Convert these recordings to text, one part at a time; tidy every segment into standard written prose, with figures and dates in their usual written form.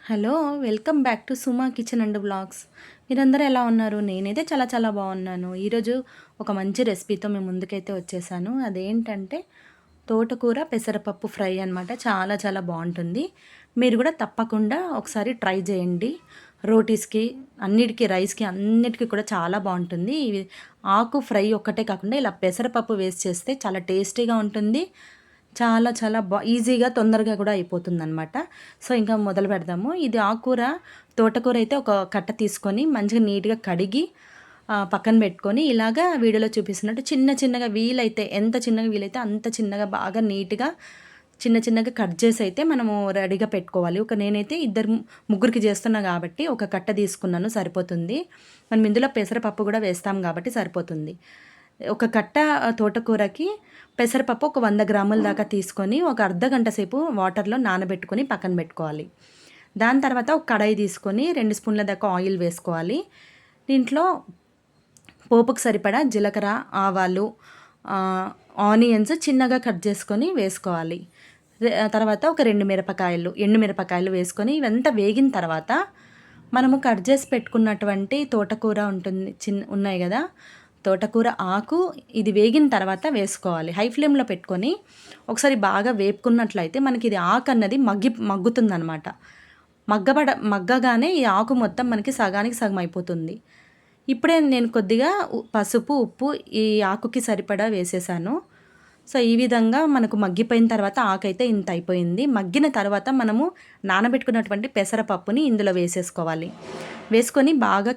Hello, welcome back to Suma kitchen and blogs. మీరందరూ ఎలా ఉన్నారు? నేనైతే చాలా చాలా బాగున్నాను. ఈరోజు ఒక మంచి రెసిపీతో మేము ముందుకైతే వచ్చేసాను. అదేంటంటే తోటకూర పెసరపప్పు ఫ్రై అనమాట. చాలా చాలా బాగుంటుంది. మీరు కూడా తప్పకుండా ఒకసారి ట్రై చేయండి. రోటీస్కి, అన్నిటికీ, రైస్కి, అన్నిటికీ కూడా చాలా బాగుంటుంది. ఇవి ఆకు ఫ్రై ఒక్కటే కాకుండా ఇలా పెసరపప్పు వేసి చేస్తే చాలా టేస్టీగా ఉంటుంది. చాలా చాలా ఈజీగా తొందరగా కూడా అయిపోతుందనమాట. సో, ఇంకా మొదలు పెడదాము. ఇది ఆకుకూర, తోటకూర అయితే ఒక కట్ట తీసుకొని మంచిగా నీట్‌గా కడిగి పక్కన పెట్టుకొని, ఇలాగా వీడియోలో చూపిస్తున్నట్టు చిన్న చిన్నగా వీలైతే, ఎంత చిన్నగా వీలైతే అంత చిన్నగా బాగా నీట్‌గా చిన్న చిన్నగా కట్ చేసి అయితే మనము రెడీగా పెట్టుకోవాలి. నేనైతే ముగ్గురికి చేస్తున్నా కాబట్టి ఒక కట్ట తీసుకున్నాను, సరిపోతుంది. మనం ఇందులో పెసరపప్పు కూడా వేస్తాం కాబట్టి సరిపోతుంది. ఒక కట్ట తోటకూరకి పెసరపప్పు ఒక 100 గ్రాముల దాకా తీసుకొని ఒక అర్ధగంట సేపు వాటర్లో నానబెట్టుకొని పక్కన పెట్టుకోవాలి. దాని తర్వాత ఒక కడాయి తీసుకొని 2 స్పూన్ల దాకా ఆయిల్ వేసుకోవాలి. దీంట్లో పోపుకు సరిపడా జీలకర్ర, ఆవాలు, ఆనియన్స్ చిన్నగా కట్ చేసుకొని వేసుకోవాలి. తర్వాత ఒక 2 మిరపకాయలు, ఎండు మిరపకాయలు వేసుకొని ఇవంతా వేగిన తర్వాత మనము కట్ చేసి పెట్టుకున్నటువంటి తోటకూర ఉన్నాయి కదా, తోటకూర ఆకు ఇది వేగిన తర్వాత వేసుకోవాలి. హై ఫ్లేమ్లో పెట్టుకొని ఒకసారి బాగా వేపుకున్నట్లయితే మనకి ఇది ఆకు అన్నది మగ్గుతుందనమాట. మగ్గగానే ఈ ఆకు మొత్తం మనకి సగానికి సగం అయిపోతుంది. ఇప్పుడే నేను కొద్దిగా పసుపు, ఉప్పు ఈ ఆకుకి సరిపడా వేసేసాను. సో, ఈ విధంగా మనకు మగ్గిపోయిన తర్వాత ఆకైతే ఇంత అయిపోయింది. మగ్గిన తర్వాత మనము నానబెట్టుకున్నటువంటి పెసరపప్పుని ఇందులో వేసేసుకోవాలి. వేసుకొని బాగా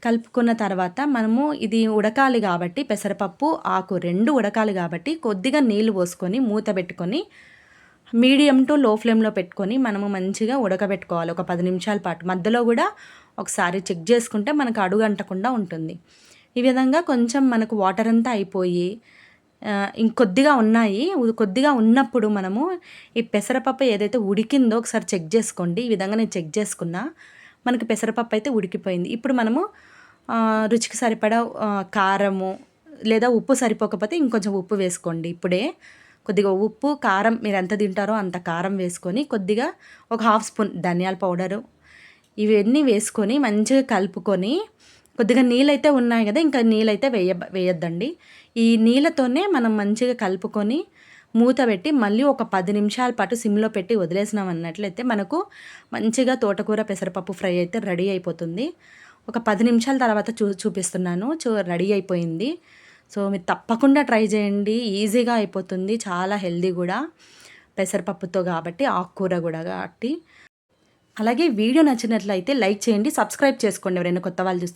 కలుపుకున్న తర్వాత మనము ఇది ఉడకాలి కాబట్టి, పెసరపప్పు ఆకు 2 ఉడకాలి కాబట్టి కొద్దిగా నీళ్లు పోసుకొని మూత పెట్టుకొని మీడియం టు లో ఫ్లేమ్లో పెట్టుకొని మనము మంచిగా ఉడకబెట్టుకోవాలి ఒక 10 నిమిషాల పాటు. మధ్యలో కూడా ఒకసారి చెక్ చేసుకుంటే మనకు అడుగంటకుండా ఉంటుంది. ఈ విధంగా కొంచెం మనకు వాటర్ అంతా అయిపోయి ఇంకొద్దిగా కొద్దిగా ఉన్నప్పుడు మనము ఈ పెసరపప్పు ఏదైతే ఉడికిందో ఒకసారి చెక్ చేసుకోండి. ఈ విధంగా నేను చెక్ చేసుకున్నా, మనకి పెసరపప్పు అయితే ఉడికిపోయింది. ఇప్పుడు మనము రుచికి సరిపడా కారము లేదా ఉప్పు సరిపోకపోతే ఇంకొంచెం ఉప్పు వేసుకోండి. ఇప్పుడే కొద్దిగా ఉప్పు, కారం మీరు ఎంత తింటారో అంత కారం వేసుకొని, కొద్దిగా ఒక 1/2 స్పూన్ ధనియాల పౌడరు ఇవన్నీ వేసుకొని మంచిగా కలుపుకొని, కొద్దిగా నీళ్ళైతే ఉన్నాయి కదా, ఇంకా నీళ్ళైతే వేయొద్దండి. ఈ నీళ్ళతోనే మనం మంచిగా కలుపుకొని మూత పెట్టి మళ్ళీ ఒక 10 నిమిషాల పాటు సిమ్లో పెట్టి వదిలేసినాం అన్నట్లయితే మనకు మంచిగా తోటకూర పెసరపప్పు ఫ్రై అయితే రెడీ అయిపోతుంది. ఒక 10 నిమిషాల తర్వాత చూపిస్తున్నాను. రెడీ అయిపోయింది. సో, మీరు తప్పకుండా ట్రై చేయండి. ఈజీగా అయిపోతుంది, చాలా హెల్దీ కూడా, పెసరపప్పుతో కాబట్టి, ఆకుకూర కూడా కాబట్టి. అలాగే వీడియో నచ్చినట్లయితే లైక్ చేయండి, సబ్స్క్రైబ్ చేసుకోండి ఎవరైనా కొత్త వాళ్ళు చూస్తే.